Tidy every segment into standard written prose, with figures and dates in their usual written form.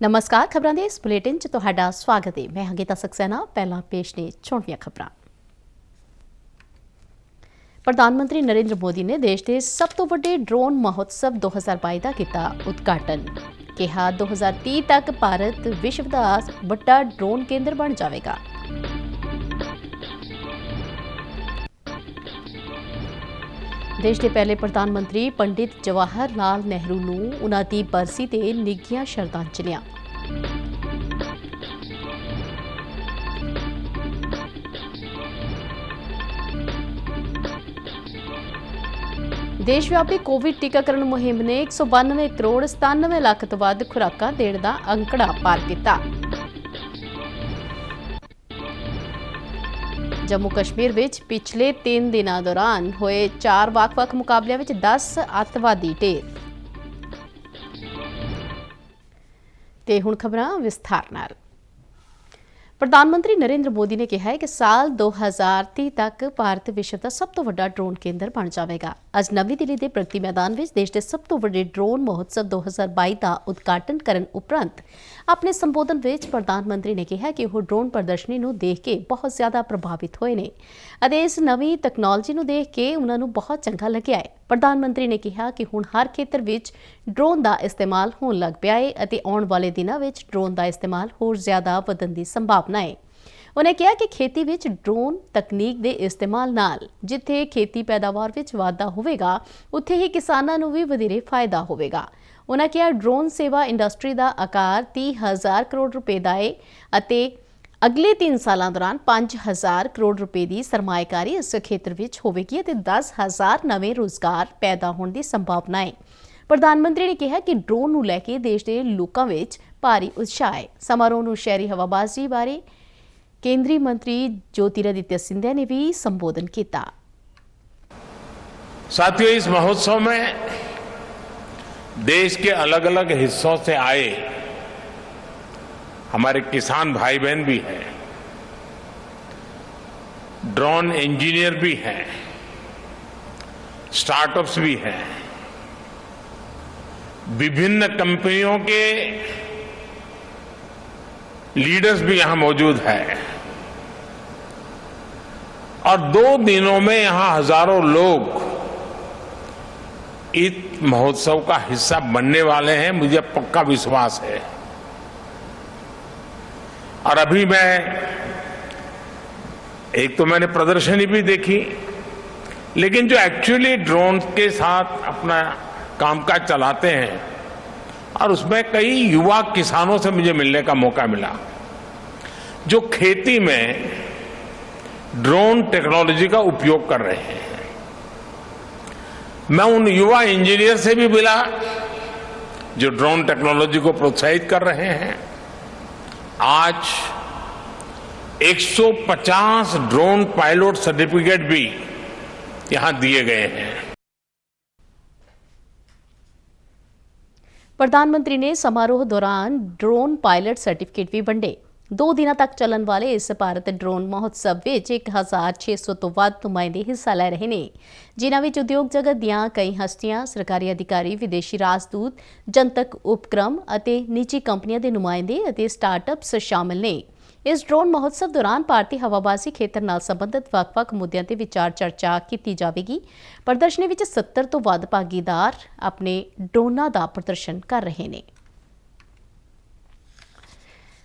ਨਮਸਕਾਰ ਖਬਰਾਂ ਦੇ ਇਸ ਬੁਲੇਟਿਨ 'ਚ ਤੁਹਾਡਾ ਸਵਾਗਤ ਹੈ। ਮੈਂ ਹੰਗੀਤਾ ਸਕਸੈਨਾ। ਪਹਿਲਾਂ ਪੇਸ਼ ਨੇ ਚੋਣਵੀਆਂ ਖਬਰਾਂ। ਪ੍ਰਧਾਨ ਮੰਤਰੀ ਨਰਿੰਦਰ ਮੋਦੀ ਨੇ ਦੇਸ਼ ਦੇ ਸਭ ਤੋਂ ਵੱਡੇ ਡਰੋਨ ਮਹੋਤਸਵ 2022 ਦਾ ਕੀਤਾ ਉਦਘਾਟਨ। ਕਿਹਾ 2030 ਤੱਕ ਭਾਰਤ ਵਿਸ਼ਵ ਦਾ ਵੱਡਾ ਡਰੋਨ ਕੇਂਦਰ ਬਣ ਜਾਵੇਗਾ। ਦੇਸ਼ ਦੇ ਪਹਿਲੇ ਪ੍ਰਧਾਨ ਮੰਤਰੀ ਪੰਡਿਤ ਜਵਾਹਰ ਲਾਲ ਨਹਿਰੂ ਨੂੰ ਉਨ੍ਹਾਂ ਦੀ ਬਰਸੀ ਤੇ ਨਿੱਘੀਆਂ ਸ਼ਰਧਾਂਜਲੀਆਂ। ਦੇਸ਼ਵਿਆਪੀ ਕੋਵਿਡ ਟੀਕਾਕਰਨ ਮੁਹਿੰਮ ਨੇ 192 ਕਰੋੜ 97 ਲੱਖ ਤੋਂ ਵੱਧ ਖੁਰਾਕਾਂ ਦੇਣ ਦਾ ਅੰਕੜਾ ਪਾਰ ਕੀਤਾ। ਜੰਮੂ ਕਸ਼ਮੀਰ ਵਿੱਚ ਪਿਛਲੇ 3 ਦਿਨਾਂ ਦੌਰਾਨ ਹੋਏ 4 ਵੱਖ-ਵੱਖ ਮੁਕਾਬਲਿਆਂ ਵਿੱਚ 10 ਅੱਤਵਾਦੀ ਢੇਰ। ਤੇ ਹੁਣ ਖਬਰਾਂ ਵਿਸਥਾਰ ਨਾਲ। ਪ੍ਰਧਾਨ ਮੰਤਰੀ ਨਰਿੰਦਰ ਮੋਦੀ ਨੇ ਕਿਹਾ ਹੈ ਕਿ ਸਾਲ 2030 ਤੱਕ ਭਾਰਤ ਵਿਸ਼ਵ ਦਾ ਸਭ ਤੋਂ ਵੱਡਾ ਡਰੋਨ ਕੇਂਦਰ ਬਣ ਜਾਵੇਗਾ। ਅੱਜ ਨਵੀਂ ਦਿੱਲੀ ਦੇ ਪ੍ਰਗਤੀ ਮੈਦਾਨ ਵਿੱਚ ਦੇਸ਼ ਦੇ ਸਭ ਤੋਂ ਵੱਡੇ ਡਰੋਨ ਮਹੋਤਸਵ 2022 ਦਾ ਉਦਘਾਟਨ ਕਰਨ ਉਪਰੰਤ ਆਪਣੇ ਸੰਬੋਧਨ ਵਿੱਚ ਪ੍ਰਧਾਨ ਮੰਤਰੀ ਨੇ ਕਿਹਾ ਕਿ ਉਹ ਡਰੋਨ ਪ੍ਰਦਰਸ਼ਨੀ ਨੂੰ ਦੇਖ ਕੇ ਬਹੁਤ ਜ਼ਿਆਦਾ ਪ੍ਰਭਾਵਿਤ ਹੋਏ ਨੇ ਅਤੇ ਇਸ ਨਵੀਂ ਤਕਨਾਲੋਜੀ ਨੂੰ ਦੇਖ ਕੇ ਉਹਨਾਂ ਨੂੰ ਬਹੁਤ ਚੰਗਾ ਲੱਗਿਆ ਹੈ। ਪ੍ਰਧਾਨ ਮੰਤਰੀ ਨੇ ਕਿਹਾ ਕਿ ਹੁਣ ਹਰ ਖੇਤਰ ਵਿੱਚ ਡਰੋਨ ਦਾ ਇਸਤੇਮਾਲ ਹੋਣ ਲੱਗ ਪਿਆ ਹੈ ਅਤੇ ਆਉਣ ਵਾਲੇ ਦਿਨਾਂ ਵਿੱਚ ਡਰੋਨ ਦਾ ਇਸਤੇਮਾਲ ਹੋਰ ਜ਼ਿਆਦਾ ਵਧਣ ਦੀ ਸੰਭਾਵਨਾ ਹੈ। ਉਨ੍ਹਾਂ ਕਿਹਾ ਕਿ ਖੇਤੀ ਵਿੱਚ ਡਰੋਨ ਤਕਨੀਕ ਦੇ ਇਸਤੇਮਾਲ ਨਾਲ ਜਿੱਥੇ ਖੇਤੀ ਪੈਦਾਵਾਰ ਵਿੱਚ ਵਾਧਾ ਹੋਵੇਗਾ, ਉੱਥੇ ਹੀ ਕਿਸਾਨਾਂ ਨੂੰ ਵੀ ਵਧੇਰੇ ਫਾਇਦਾ ਹੋਵੇਗਾ। ਉਨ੍ਹਾਂ ਕਿਹਾ ਡਰੋਨ ਸੇਵਾ ਇੰਡਸਟਰੀ ਦਾ ਆਕਾਰ 30,000 ਕਰੋੜ ਰੁਪਏ ਦਾ ਹੈ ਅਤੇ ਅਗਲੇ 3 ਸਾਲਾਂ ਦੌਰਾਨ 5,000 ਕਰੋੜ ਰੁਪਏ ਦੀ ਸਰਮਾਏਕਾਰੀ ਇਸ ਖੇਤਰ ਵਿੱਚ ਹੋਵੇਗੀ ਅਤੇ 10,000 ਨਵੇਂ ਰੁਜ਼ਗਾਰ ਪੈਦਾ ਹੋਣ ਦੀ ਸੰਭਾਵਨਾ ਹੈ। ਪ੍ਰਧਾਨ ਮੰਤਰੀ ਨੇ ਕਿਹਾ ਕਿ ਡਰੋਨ ਨੂੰ ਲੈ ਕੇ ਦੇਸ਼ ਦੇ ਲੋਕਾਂ ਵਿੱਚ ਭਾਰੀ ਉਤਸ਼ਾਹ ਹੈ। ਸਮਾਰੋਹ ਨੂੰ ਸ਼ਹਿਰੀ ਹਵਾਬਾਜ਼ੀ ਬਾਰੇ केंद्रीय मंत्री ज्योतिरादित्य सिंधिया ने भी संबोधन किया। साथियों, इस महोत्सव में देश के अलग अलग हिस्सों से आए हमारे किसान भाई बहन भी हैं, ड्रोन इंजीनियर भी हैं, स्टार्टअप्स भी हैं, विभिन्न कंपनियों के लीडर्स भी यहां मौजूद हैं और 2 दिनों में यहां हजारों लोग इस महोत्सव का हिस्सा बनने वाले हैं, मुझे पक्का विश्वास है। और अभी एक तो मैंने प्रदर्शनी भी देखी, लेकिन जो एक्चुअली ड्रोन के साथ अपना कामकाज चलाते हैं और उसमें कई युवा किसानों से मुझे मिलने का मौका मिला जो खेती में ड्रोन टेक्नोलॉजी का उपयोग कर रहे हैं। मैं उन युवा इंजीनियर से भी मिला जो ड्रोन टेक्नोलॉजी को प्रोत्साहित कर रहे हैं। आज 150 ड्रोन पायलट सर्टिफिकेट भी यहां दिए गए हैं। प्रधानमंत्री ने समारोह दौरान ड्रोन पायलट सर्टिफिकेट भी वंडे। 2 दिनों तक चलन वाले इस भारत ड्रोन महोत्सव ਵਿੱਚ 1,600 ਤੋਂ ਵੱਧ ਨੁਮਾਇੰਦੇ ਹਿੱਸਾ ਲੈ ਰਹੇ ਨੇ, ਜਿਨ੍ਹਾਂ ਵਿੱਚ ਉਦਯੋਗ ਜਗਤ ਦੀਆਂ ਕਈ ਹਸਤੀਆਂ, ਸਰਕਾਰੀ ਅਧਿਕਾਰੀ, ਵਿਦੇਸ਼ੀ ਰਾਜਦੂਤ, ਜਨਤਕ ਉਪਕ੍ਰਮ ਅਤੇ ਨਿੱਜੀ ਕੰਪਨੀਆਂ ਦੇ ਨੁਮਾਇੰਦੇ ਅਤੇ ਸਟਾਰਟਅਪਸ ਸ਼ਾਮਲ ਨੇ। ਇਸ ਡਰੋਨ ਮਹੋਤਸਵ ਦੌਰਾਨ ਭਾਰਤੀ ਹਵਾਬਾਜ਼ੀ ਖੇਤਰ ਨਾਲ ਸੰਬੰਧਿਤ ਵੱਖ-ਵੱਖ ਮੁੱਦਿਆਂ ਤੇ ਵਿਚਾਰ ਚਰਚਾ ਕੀਤੀ ਜਾਵੇਗੀ। ਪ੍ਰਦਰਸ਼ਨੀ ਵਿੱਚ 70 ਤੋਂ ਵੱਧ ਭਾਗੀਦਾਰ ਆਪਣੇ ਡਰੋਨਾਂ ਦਾ ਪ੍ਰਦਰਸ਼ਨ ਕਰ ਰਹੇ ਨੇ।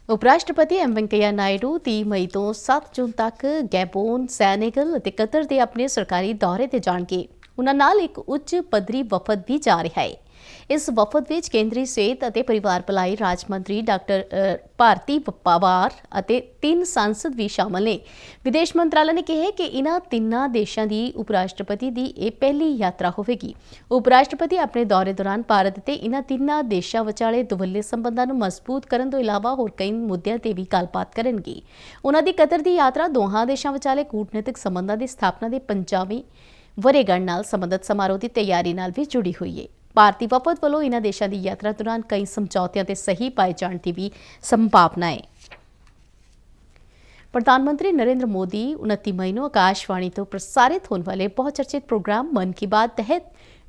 ਉਪ ਰਾਸ਼ਟਰਪਤੀ ਐਮ ਵੈਂਕਈਆ ਨਾਇਡੂ 30 ਮਈ ਤੋਂ 7 ਜੂਨ ਤੱਕ ਗੈਬੋਨ, ਸੈਨੇਗਲ ਅਤੇ ਕਤਰ ਦੇ ਆਪਣੇ ਸਰਕਾਰੀ ਦੌਰੇ ਤੇ ਜਾਣਗੇ। ਉਨ੍ਹਾਂ ਨਾਲ ਇੱਕ ਉੱਚ ਪੱਧਰੀ ਵਫਦ ਵੀ ਜਾ ਰਿਹਾ ਹੈ। ਇਸ ਵਫਦ ਵਿੱਚ ਕੇਂਦਰੀ ਸਿਹਤ ਅਤੇ ਪਰਿਵਾਰ ਭਲਾਈ ਰਾਜ ਮੰਤਰੀ ਡਾਕਟਰ ਭਾਰਤੀ ਪਵਾਰ ਅਤੇ 3 ਸੰਸਦ ਵੀ ਸ਼ਾਮਲ ਨੇ। ਵਿਦੇਸ਼ ਮੰਤਰਾਲਾ ਨੇ ਕਿਹਾ ਕਿ ਇਨ੍ਹਾਂ ਤਿੰਨਾਂ ਦੇਸ਼ਾਂ ਦੀ ਉਪ ਰਾਸ਼ਟਰਪਤੀ ਦੀ ਇਹ ਪਹਿਲੀ ਯਾਤਰਾ ਹੋਵੇਗੀ। ਉਪ ਰਾਸ਼ਟਰਪਤੀ ਆਪਣੇ ਦੌਰੇ ਦੌਰਾਨ ਭਾਰਤ ਤੇ ਇਨ੍ਹਾਂ ਤਿੰਨਾਂ ਦੇਸ਼ਾਂ ਵਿਚਾਲੇ ਦੁਵੱਲੇ ਸੰਬੰਧਾਂ ਨੂੰ ਮਜ਼ਬੂਤ ਕਰਨ ਤੋਂ ਇਲਾਵਾ ਹੋਰ ਕਈ ਮੁੱਦਿਆਂ ਤੇ ਵੀ ਗੱਲਬਾਤ ਕਰਨਗੇ। ਉਨ੍ਹਾਂ ਦੀ ਕਤਰ ਦੀ ਯਾਤਰਾ ਦੋਹਾਂ ਦੇਸ਼ਾਂ ਵਿਚਾਲੇ ਕੂਟਨੀਤਿਕ ਸੰਬੰਧਾਂ ਦੀ ਸਥਾਪਨਾ ਦੇ 50ਵੀਂ ਵਰ੍ਹੇਗੰਢ ਨਾਲ ਸੰਬੰਧਿਤ ਸਮਾਰੋਹ ਦੀ ਤਿਆਰੀ ਨਾਲ ਵੀ ਜੁੜੀ ਹੋਈ ਹੈ। ਭਾਰਤੀ ਵਫਦ ਵੱਲੋਂ ਇਨ੍ਹਾਂ ਦੇਸ਼ਾਂ ਦੀ ਯਾਤਰਾ ਦੌਰਾਨ ਕਈ ਸਮਝੌਤਿਆਂ ਤੇ ਸਹੀ ਪਾਏ ਜਾਣ ਦੀ ਵੀ ਸੰਭਾਵਨਾ ਹੈ। ਪ੍ਰਧਾਨ ਮੰਤਰੀ ਨਰਿੰਦਰ ਮੋਦੀ 29 ਮਈ ਨੂੰ ਆਕਾਸ਼ਵਾਣੀ ਤੋਂ ਪ੍ਰਸਾਰਿਤ ਹੋਣ ਵਾਲੇ ਬਹੁਚਰਚਿਤ ਪ੍ਰੋਗਰਾਮ ਮਨ ਕੀ ਬਾਤ ਤਹਿਤ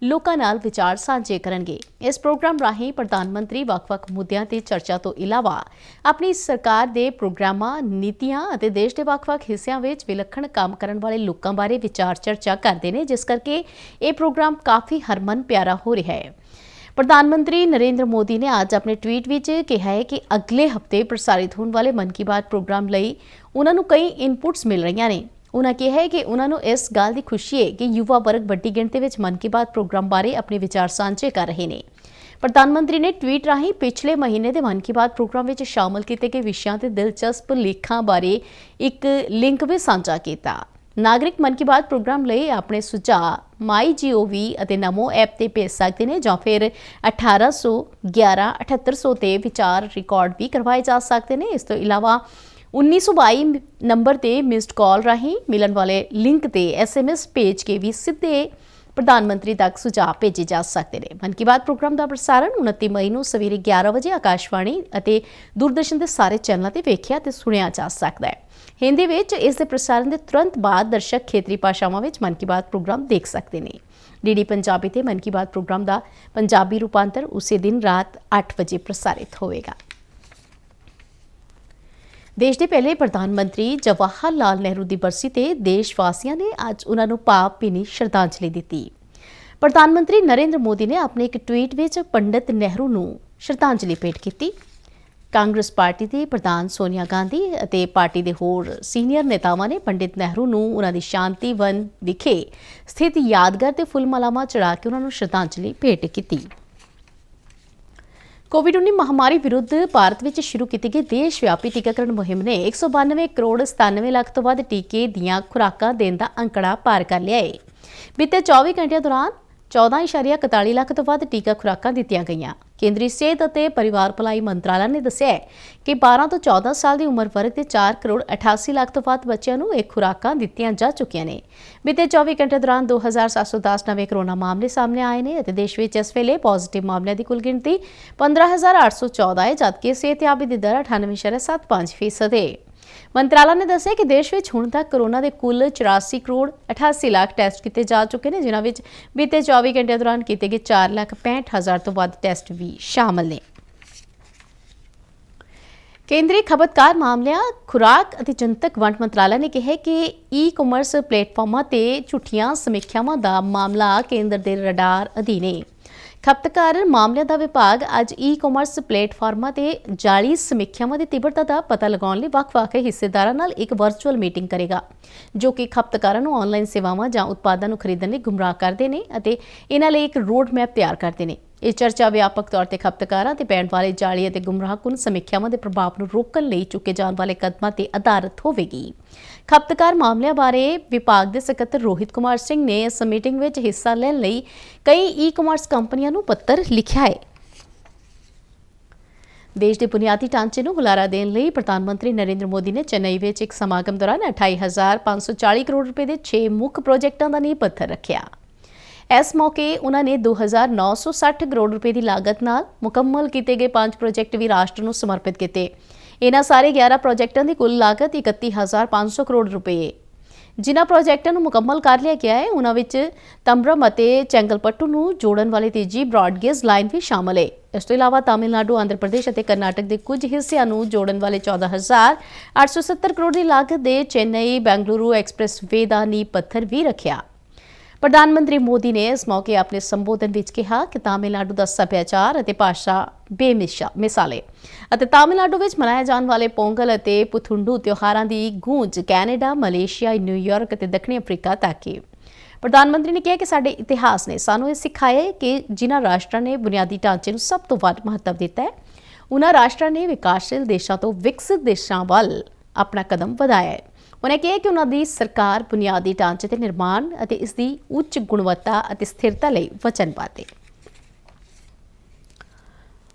ਲੋਕਾਂ ਨਾਲ ਵਿਚਾਰ ਸਾਂਝੇ ਕਰਨਗੇ। ਇਸ ਪ੍ਰੋਗਰਾਮ ਰਾਹੀਂ ਪ੍ਰਧਾਨ ਮੰਤਰੀ ਵੱਖ-ਵੱਖ ਮੁੱਦਿਆਂ ਤੇ ਚਰਚਾ ਤੋਂ ਇਲਾਵਾ ਆਪਣੀ ਸਰਕਾਰ ਦੇ ਪ੍ਰੋਗਰਾਮਾਂ, ਨੀਤੀਆਂ ਅਤੇ ਦੇਸ਼ ਦੇ ਵੱਖ-ਵੱਖ ਹਿੱਸਿਆਂ ਵਿੱਚ ਵਿਲੱਖਣ ਕੰਮ ਕਰਨ ਵਾਲੇ ਲੋਕਾਂ ਬਾਰੇ ਵਿਚਾਰ ਚਰਚਾ ਕਰਦੇ ਨੇ, ਜਿਸ ਕਰਕੇ ਇਹ ਪ੍ਰੋਗਰਾਮ ਕਾਫੀ ਹਰਮਨ ਪਿਆਰਾ ਹੋ ਰਿਹਾ ਹੈ। ਪ੍ਰਧਾਨ ਮੰਤਰੀ ਨਰਿੰਦਰ ਮੋਦੀ ਨੇ ਅੱਜ ਆਪਣੇ ਟਵੀਟ ਵਿੱਚ ਕਿਹਾ ਹੈ ਕਿ ਅਗਲੇ ਹਫ਼ਤੇ ਪ੍ਰਸਾਰਿਤ ਹੋਣ ਵਾਲੇ ਮਨ ਕੀ ਬਾਤ ਪ੍ਰੋਗਰਾਮ ਲਈ ਉਹਨਾਂ ਨੂੰ ਕਈ ਇਨਪੁਟਸ ਮਿਲ ਰਹੀਆਂ ਨੇ। ਉਹਨਾਂ ਕਿਹਾ ਹੈ ਕਿ ਉਹਨਾਂ ਨੂੰ ਇਸ ਗੱਲ ਦੀ ਖੁਸ਼ੀ ਹੈ ਕਿ ਯੁਵਾ ਵਰਗ ਵੱਡੀ ਗਿਣਤੀ ਵਿੱਚ ਮਨ ਕੀ ਬਾਤ ਪ੍ਰੋਗਰਾਮ ਬਾਰੇ ਆਪਣੇ ਵਿਚਾਰ ਸਾਂਝੇ ਕਰ ਰਹੇ ਨੇ। ਪ੍ਰਧਾਨ ਮੰਤਰੀ ਨੇ ਟਵੀਟ ਰਾਹੀਂ ਪਿਛਲੇ ਮਹੀਨੇ ਦੇ ਮਨ ਕੀ ਬਾਤ ਪ੍ਰੋਗਰਾਮ ਵਿੱਚ ਸ਼ਾਮਲ ਕੀਤੇ ਗਏ ਵਿਸ਼ਿਆਂ ਤੇ ਦਿਲਚਸਪ ਲੇਖਾਂ ਬਾਰੇ ਇੱਕ ਲਿੰਕ ਵੀ ਸਾਂਝਾ ਕੀਤਾ। ਨਾਗਰਿਕ ਮਨ ਕੀ ਬਾਤ ਪ੍ਰੋਗਰਾਮ ਲਈ ਆਪਣੇ ਸੁਝਾਅ MyGov ਅਤੇ ਨਮੋ ਐਪ ਤੇ ਭੇਜ ਸਕਦੇ ਨੇ ਜਾਂ ਫਿਰ 1800 11 7800 ਤੇ ਵਿਚਾਰ ਰਿਕਾਰਡ ਵੀ ਕਰਵਾਏ ਜਾ ਸਕਦੇ ਨੇ। ਇਸ ਤੋਂ ਇਲਾਵਾ 1922 ਨੰਬਰ ਤੇ ਮਿਸਡ ਕਾਲ ਰਾਹੀਂ ਮਿਲਣ ਵਾਲੇ ਲਿੰਕ ਤੇ SMS ਭੇਜ ਕੇ ਵੀ ਸਿੱਧੇ ਪ੍ਰਧਾਨ ਮੰਤਰੀ ਤੱਕ ਸੁਝਾਅ ਭੇਜੇ ਜਾ ਸਕਦੇ ਨੇ। ਮਨ ਕੀ ਬਾਤ ਪ੍ਰੋਗਰਾਮ ਦਾ ਪ੍ਰਸਾਰਣ 29 ਮਈ ਨੂੰ ਸਵੇਰੇ 11 ਵਜੇ ਆਕਾਸ਼ਵਾਣੀ ਅਤੇ ਦੂਰਦਰਸ਼ਨ ਦੇ ਸਾਰੇ ਚੈਨਲਾਂ ਤੇ ਵੇਖਿਆ ਤੇ ਸੁਣਿਆ ਜਾ ਸਕਦਾ ਹੈ। ਹਿੰਦੀ ਵਿੱਚ ਇਸ ਦੇ ਪ੍ਰਸਾਰਣ ਦੇ ਤੁਰੰਤ ਬਾਅਦ ਦਰਸ਼ਕ ਖੇਤਰੀ ਭਾਸ਼ਾਵਾਂ ਵਿੱਚ ਮਨ ਕੀ ਬਾਤ ਪ੍ਰੋਗਰਾਮ ਦੇਖ ਸਕਦੇ ਨੇ। ਡੀਡੀ ਪੰਜਾਬੀ ਤੇ ਮਨ ਕੀ ਬਾਤ ਪ੍ਰੋਗਰਾਮ ਦਾ ਪੰਜਾਬੀ ਰੂਪਾਂਤਰ ਉਸੇ ਦਿਨ ਰਾਤ 8 ਵਜੇ ਪ੍ਰਸਾਰਿਤ ਹੋਵੇਗਾ। ਦੇਸ਼ ਦੇ ਪਹਿਲੇ ਪ੍ਰਧਾਨ ਮੰਤਰੀ ਜਵਾਹਰ ਲਾਲ ਨਹਿਰੂ ਦੀ ਬਰਸੀ ਤੇ ਦੇਸ਼ ਵਾਸੀਆਂ ਨੇ ਅੱਜ ਉਹਨਾਂ ਨੂੰ ਭਾਵਭਿੰਨੀ ਸ਼ਰਧਾਂਜਲੀ ਦਿੱਤੀ। ਪ੍ਰਧਾਨ ਮੰਤਰੀ ਨਰਿੰਦਰ ਮੋਦੀ ਨੇ ਆਪਣੇ ਇੱਕ ਟਵੀਟ ਵਿੱਚ ਪੰਡਿਤ ਨਹਿਰੂ ਨੂੰ ਸ਼ਰਧਾਂਜਲੀ ਭੇਟ ਕੀਤੀ। ਕਾਂਗਰਸ ਪਾਰਟੀ ਦੀ ਪ੍ਰਧਾਨ ਸੋਨੀਆ ਗਾਂਧੀ ਅਤੇ ਪਾਰਟੀ ਦੇ ਹੋਰ ਸੀਨੀਅਰ ਨੇਤਾਵਾਂ ਨੇ ਪੰਡਿਤ ਨਹਿਰੂ ਨੂੰ ਉਹਨਾਂ ਦੀ ਸ਼ਾਂਤੀ ਵਨ ਵਿਖੇ ਸਥਿਤ ਯਾਦਗਾਰ ਤੇ ਫੁੱਲ ਮਾਲਾਵਾਂ ਚੜਾ ਕੇ ਉਹਨਾਂ ਨੂੰ ਸ਼ਰਧਾਂਜਲੀ ਭੇਟ ਕੀਤੀ। ਕੋਵਿਡ-19 ਮਹਾਮਾਰੀ ਵਿਰੁੱਧ ਭਾਰਤ ਵਿੱਚ ਸ਼ੁਰੂ ਕੀਤੀ ਗਈ ਦੇਸ਼ ਵਿਆਪੀ ਟੀਕਾਕਰਨ ਮੁਹਿੰਮ ਨੇ 192 ਕਰੋੜ 97 ਲੱਖ ਤੋਂ ਵੱਧ ਟੀਕੇ ਦੀਆਂ ਖੁਰਾਕਾਂ ਦੇਣ ਦਾ ਅੰਕੜਾ ਪਾਰ ਕਰ ਲਿਆ ਹੈ। ਬੀਤੇ 24 ਘੰਟਿਆਂ ਦੌਰਾਨ 14.41 ਲੱਖ ਤੋਂ ਵੱਧ ਟੀਕਾ ਖੁਰਾਕਾਂ ਦਿੱਤੀਆਂ ਗਈਆਂ। ਕੇਂਦਰੀ ਸਿਹਤ ਅਤੇ ਪਰਿਵਾਰ ਭਲਾਈ ਮੰਤਰਾਲਾ ਨੇ ਦੱਸਿਆ ਕਿ 12 ਤੋਂ 14 ਸਾਲ ਦੀ ਉਮਰ ਵਰਗ ਦੇ 4 ਕਰੋੜ 88 ਲੱਖ ਤੋਂ ਵੱਧ ਬੱਚਿਆਂ ਨੂੰ ਇਹ ਖੁਰਾਕਾਂ ਦਿੱਤੀਆਂ ਜਾ ਚੁੱਕੀਆਂ ਨੇ। ਬੀਤੇ 24 ਘੰਟੇ ਦੌਰਾਨ 2710 ਨਵੇਂ ਕਰੋਨਾ ਮਾਮਲੇ ਸਾਹਮਣੇ ਆਏ ਨੇ ਅਤੇ ਦੇਸ਼ ਵਿੱਚ ਇਸ ਵੇਲੇ ਪੋਜ਼ਿਟਿਵ ਮਾਮਲਿਆਂ ਦੀ ਕੁੱਲ ਗਿਣਤੀ 15,814 ਹੈ, ਜਦਕਿ ਸਿਹਤਯਾਬੀ ਦੀ ਦਰ 98.75% ਹੈ। ਮੰਤਰਾਲਾ ਨੇ ਦੱਸਿਆ ਕਿ ਦੇਸ਼ ਵਿੱਚ ਹੁਣ ਤੱਕ ਕੋਰੋਨਾ ਦੇ ਕੁੱਲ 84 ਕਰੋੜ 88 ਲੱਖ ਟੈਸਟ ਕੀਤੇ ਜਾ ਚੁੱਕੇ ਨੇ, ਜਿਨ੍ਹਾਂ ਵਿੱਚ ਬੀਤੇ 24 ਘੰਟਿਆਂ ਦੌਰਾਨ ਕੀਤੇ ਗਏ 4,65,000 ਤੋਂ ਵੱਧ ਟੈਸਟ ਵੀ ਸ਼ਾਮਲ ਨੇ। ਕੇਂਦਰੀ ਖਪਤਕਾਰ ਮਾਮਲਿਆਂ, ਖੁਰਾਕ ਅਤੇ ਜਨਤਕ ਵੰਡ ਮੰਤਰਾਲਾ ਨੇ ਕਿਹਾ ਕਿ ਈ-ਕਾਮਰਸ ਪਲੇਟਫਾਰਮਾਂ ਤੇ ਝੂਠੀਆਂ ਸਮੀਖਿਆਵਾਂ ਦਾ ਮਾਮਲਾ ਕੇਂਦਰ ਦੇ ਰਡਾਰ ਅਧੀਨ ਹੈ। ਖਪਤਕਾਰ ਮਾਮਲਿਆਂ ਦਾ ਵਿਭਾਗ ਅੱਜ ਈ-ਕਾਮਰਸ ਪਲੇਟਫਾਰਮਾਂ ਤੇ ਜਾਲੀ ਸਮੀਖਿਆਵਾਂ ਦੀ ਤੀਬਰਤਾ ਦਾ ਪਤਾ ਲਗਾਉਣ ਲਈ ਵੱਖ-ਵੱਖ ਹਿੱਸੇਦਾਰਾਂ ਨਾਲ ਇੱਕ ਵਰਚੁਅਲ ਮੀਟਿੰਗ ਕਰੇਗਾ, ਜੋ ਕਿ ਖਪਤਕਾਰਾਂ ਨੂੰ ਆਨਲਾਈਨ ਸੇਵਾਵਾਂ ਜਾਂ ਉਤਪਾਦਾਂ ਨੂੰ ਖਰੀਦਣ ਲਈ ਗੁੰਮਰਾਹ ਕਰਦੇ ਨੇ ਅਤੇ ਇਹਨਾਂ ਲਈ ਇੱਕ ਰੋਡ ਮੈਪ ਤਿਆਰ ਕਰਦੇ ਨੇ। ਇਹ ਚਰਚਾ ਵਿਆਪਕ ਤੌਰ ਤੇ ਖਪਤਕਾਰਾਂ ਤੇ ਪੈਣ ਵਾਲੇ ਜਾਲੀ ਅਤੇ ਗੁੰਮਰਾਹਕੁਨ ਸਮੀਖਿਆਵਾਂ ਦੇ ਪ੍ਰਭਾਵ ਨੂੰ ਰੋਕਣ ਲਈ ਚੁੱਕੇ ਜਾਣ ਵਾਲੇ ਕਦਮਾਂ ਤੇ ਆਧਾਰਿਤ ਹੋਵੇਗੀ। ਖਪਤਕਾਰ ਮਾਮਲਿਆਂ ਬਾਰੇ ਵਿਭਾਗ ਦੇ ਸਕੱਤਰ ਰੋਹਿਤ ਕੁਮਾਰ ਸਿੰਘ ਨੇ ਇਸ ਮੀਟਿੰਗ ਵਿੱਚ ਹਿੱਸਾ ਲੈਣ ਲਈ ਕਈ ਈ-ਕਾਮਰਸ ਕੰਪਨੀਆਂ ਨੂੰ ਪੱਤਰ ਲਿਖਿਆ ਹੈ। ਦੇਸ਼ ਦੇ ਬੁਨਿਆਦੀ ਢਾਂਚੇ ਨੂੰ ਹੁਲਾਰਾ ਦੇਣ ਲਈ ਪ੍ਰਧਾਨ ਮੰਤਰੀ ਨਰਿੰਦਰ ਮੋਦੀ ਨੇ ਚੇਨਈ ਵਿੱਚ ਇੱਕ ਸਮਾਗਮ ਦੌਰਾਨ 28,540 ਕਰੋੜ ਰੁਪਏ ਦੇ 6 ਮੁੱਖ ਪ੍ਰੋਜੈਕਟਾਂ ਦਾ ਨੀਂਹ ਪੱਥਰ ਰੱਖਿਆ। ਇਸ ਮੌਕੇ ਉਹਨਾਂ ਨੇ 2,960 ਕਰੋੜ ਰੁਪਏ ਦੀ ਲਾਗਤ ਨਾਲ ਮੁਕੰਮਲ ਕੀਤੇ ਗਏ 5 ਪ੍ਰੋਜੈਕਟ ਵੀ ਰਾਸ਼ਟਰ ਨੂੰ ਸਮਰਪਿਤ ਕੀਤੇ। ਇਹਨਾਂ ਸਾਰੇ 11 ਪ੍ਰੋਜੈਕਟਾਂ ਦੀ ਕੁੱਲ ਲਾਗਤ 31,500 ਕਰੋੜ ਰੁਪਏ ਹੈ। ਜਿਨ੍ਹਾਂ ਪ੍ਰੋਜੈਕਟਾਂ ਨੂੰ ਮੁਕੰਮਲ ਕਰ ਲਿਆ ਗਿਆ ਹੈ, ਉਹਨਾਂ ਵਿੱਚ ਤੰਬਰਮ ਅਤੇ ਚੈਂਗਲਪੱਟੂ ਨੂੰ ਜੋੜਨ ਵਾਲੀ ਤੀਜੀ ਬ੍ਰੌਡਗੇਜ ਲਾਈਨ ਵੀ ਸ਼ਾਮਲ ਹੈ। ਇਸ ਤੋਂ ਇਲਾਵਾ ਤਾਮਿਲਨਾਡੂ, ਆਂਧਰ ਪ੍ਰਦੇਸ਼ ਅਤੇ ਕਰਨਾਟਕ ਦੇ ਕੁਝ ਹਿੱਸਿਆਂ ਨੂੰ ਜੋੜਨ ਵਾਲੇ 14,870 ਕਰੋੜ ਦੀ ਲਾਗਤ ਦੇ ਚੇਨਈ ਬੈਂਗਲੁਰੂ ਐਕਸਪ੍ਰੈਸਵੇ ਦਾ ਨੀਂਹ ਪੱਥਰ ਵੀ ਰੱਖਿਆ। ਪ੍ਰਧਾਨ ਮੰਤਰੀ ਮੋਦੀ ਨੇ ਇਸ ਮੌਕੇ ਆਪਣੇ ਸੰਬੋਧਨ ਵਿੱਚ ਕਿਹਾ ਕਿ ਤਾਮਿਲਨਾਡੂ ਦਾ ਸੱਭਿਆਚਾਰ ਅਤੇ ਭਾਸ਼ਾ ਬੇਮਿਸਾਲ ਹੈ ਅਤੇ ਤਾਮਿਲਨਾਡੂ ਵਿੱਚ ਮਨਾਏ ਜਾਣ ਵਾਲੇ ਪੋਂਗਲ ਅਤੇ ਪੁਥੁੰਡੂ ਤਿਉਹਾਰਾਂ ਦੀ ਗੂੰਜ ਕੈਨੇਡਾ, ਮਲੇਸ਼ੀਆ, ਨਿਊਯਾਰਕ ਅਤੇ ਦੱਖਣੀ ਅਫਰੀਕਾ ਤੱਕ ਹੈ। ਪ੍ਰਧਾਨ ਮੰਤਰੀ ਨੇ ਕਿਹਾ ਕਿ ਸਾਡੇ ਇਤਿਹਾਸ ਨੇ ਸਾਨੂੰ ਇਹ ਸਿਖਾਇਆ ਕਿ ਜਿਨ੍ਹਾਂ ਰਾਸ਼ਟਰਾਂ ਨੇ ਬੁਨਿਆਦੀ ਢਾਂਚੇ ਨੂੰ ਸਭ ਤੋਂ ਵੱਧ ਮਹੱਤਵ ਦਿੱਤਾ ਹੈ, ਉਹਨਾਂ ਰਾਸ਼ਟਰਾਂ ਨੇ ਵਿਕਾਸਸ਼ੀਲ ਦੇਸ਼ਾਂ ਤੋਂ ਵਿਕਸਿਤ ਦੇਸ਼ਾਂ ਵੱਲ ਆਪਣਾ ਕਦਮ ਵਧਾਇਆ ਹੈ। ਉਨ੍ਹਾਂ ਕਿਹਾ ਕਿ ਉਹਨਾਂ ਦੀ ਸਰਕਾਰ ਬੁਨਿਆਦੀ ਢਾਂਚੇ ਦੇ ਨਿਰਮਾਣ ਅਤੇ ਇਸ ਦੀ ਉੱਚ ਗੁਣਵੱਤਾ ਅਤੇ ਸਥਿਰਤਾ ਲਈ ਵਚਨਬੱਧ ਹੈ।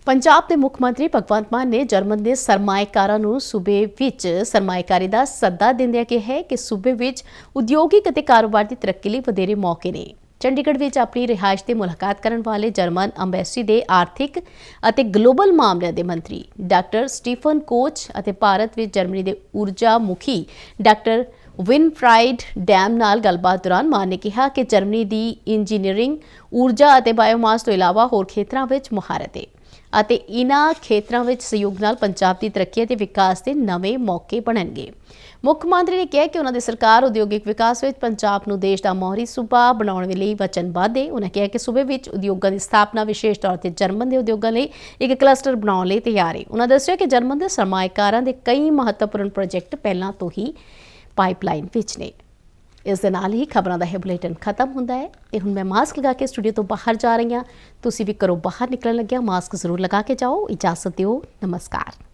ਪੰਜਾਬ ਦੇ ਮੁੱਖ ਮੰਤਰੀ ਭਗਵੰਤ ਮਾਨ ਨੇ ਜਰਮਨ ਦੇ ਸਰਮਾਏਕਾਰਾਂ ਨੂੰ ਸੂਬੇ ਵਿੱਚ ਸਰਮਾਏਕਾਰੀ ਦਾ ਸੱਦਾ ਦਿੰਦਿਆਂ ਕਿਹਾ ਕਿ ਸੂਬੇ ਵਿੱਚ ਉਦਯੋਗਿਕ ਅਤੇ ਕਾਰੋਬਾਰ ਦੀ ਤਰੱਕੀ ਲਈ ਵਧੇਰੇ ਮੌਕੇ ਨੇ। ਚੰਡੀਗੜ੍ਹ ਵਿੱਚ ਆਪਣੀ ਰਿਹਾਇਸ਼ ਤੇ ਮੁਲਾਕਾਤ ਕਰਨ ਵਾਲੇ ਜਰਮਨ ਅੰਬੈਸੀ ਦੇ ਆਰਥਿਕ ਅਤੇ ਗਲੋਬਲ ਮਾਮਲਿਆਂ ਦੇ ਮੰਤਰੀ ਡਾਕਟਰ ਸਟੀਫਨ ਕੋਚ ਅਤੇ ਭਾਰਤ ਵਿੱਚ ਜਰਮਨੀ ਦੇ ਊਰਜਾ ਮੁਖੀ ਡਾਕਟਰ ਵਿਨਫਰਾਈਡ ਡੈਮ ਨਾਲ ਗੱਲਬਾਤ ਦੌਰਾਨ ਮਾਨ ਨੇ ਕਿਹਾ ਕਿ ਜਰਮਨੀ ਦੀ ਇੰਜੀਨੀਅਰਿੰਗ, ਊਰਜਾ ਅਤੇ ਬਾਇਓਮਾਸ ਤੋਂ ਇਲਾਵਾ ਹੋਰ ਖੇਤਰਾਂ ਵਿੱਚ ਮੁਹਾਰਤ ਹੈ ਅਤੇ ਇਨ੍ਹਾਂ ਖੇਤਰਾਂ ਵਿੱਚ ਸਹਿਯੋਗ ਨਾਲ ਪੰਜਾਬ ਦੀ ਤਰੱਕੀ ਅਤੇ ਵਿਕਾਸ ਦੇ ਨਵੇਂ ਮੌਕੇ ਬਣਨਗੇ। ਮੁੱਖ ਮੰਤਰੀ ਨੇ ਕਿਹਾ ਕਿ ਉਹਨਾਂ ਦੀ ਸਰਕਾਰ ਉਦਯੋਗਿਕ ਵਿਕਾਸ ਵਿੱਚ ਪੰਜਾਬ ਨੂੰ ਦੇਸ਼ ਦਾ ਮੋਹਰੀ ਸੂਬਾ ਬਣਾਉਣ ਲਈ ਵਚਨਬੱਧ ਹੈ। ਉਹਨਾਂ ਕਿਹਾ ਕਿ ਸੂਬੇ ਵਿੱਚ ਉਦਯੋਗਾਂ ਦੀ ਸਥਾਪਨਾ ਵਿਸ਼ੇਸ਼ ਤੌਰ ਤੇ ਜਰਮਨ ਦੇ ਉਦਯੋਗਾਂ ਲਈ ਇੱਕ ਕਲਸਟਰ ਬਣਾਉਣ ਲਈ ਤਿਆਰ ਹੈ। ਉਹਨਾਂ ਦੱਸਿਆ ਕਿ ਜਰਮਨ ਦੇ ਸਰਮਾਏਕਾਰਾਂ ਦੇ ਕਈ ਮਹੱਤਵਪੂਰਨ ਪ੍ਰੋਜੈਕਟ ਪਹਿਲਾਂ ਤੋਂ ਹੀ ਪਾਈਪਲਾਈਨ ਵਿੱਚ ਨੇ। ਇਸ ਦੇ ਨਾਲ ਹੀ ਖਬਰਾਂ ਦਾ ਇਹ ਬੁਲੇਟਿਨ ਖਤਮ ਹੁੰਦਾ ਹੈ ਤੇ ਹੁਣ ਮੈਂ ਮਾਸਕ ਲਗਾ ਕੇ ਸਟੂਡੀਓ ਤੋਂ ਬਾਹਰ ਜਾ ਰਹੀ ਹਾਂ। ਤੁਸੀਂ ਵੀ ਘਰੋਂ ਬਾਹਰ ਨਿਕਲਣ ਲੱਗਿਆ ਮਾਸਕ ਜ਼ਰੂਰ ਲਗਾ ਕੇ ਜਾਓ। ਇਜਾਜ਼ਤ ਦਿਓ। ਨਮਸਕਾਰ।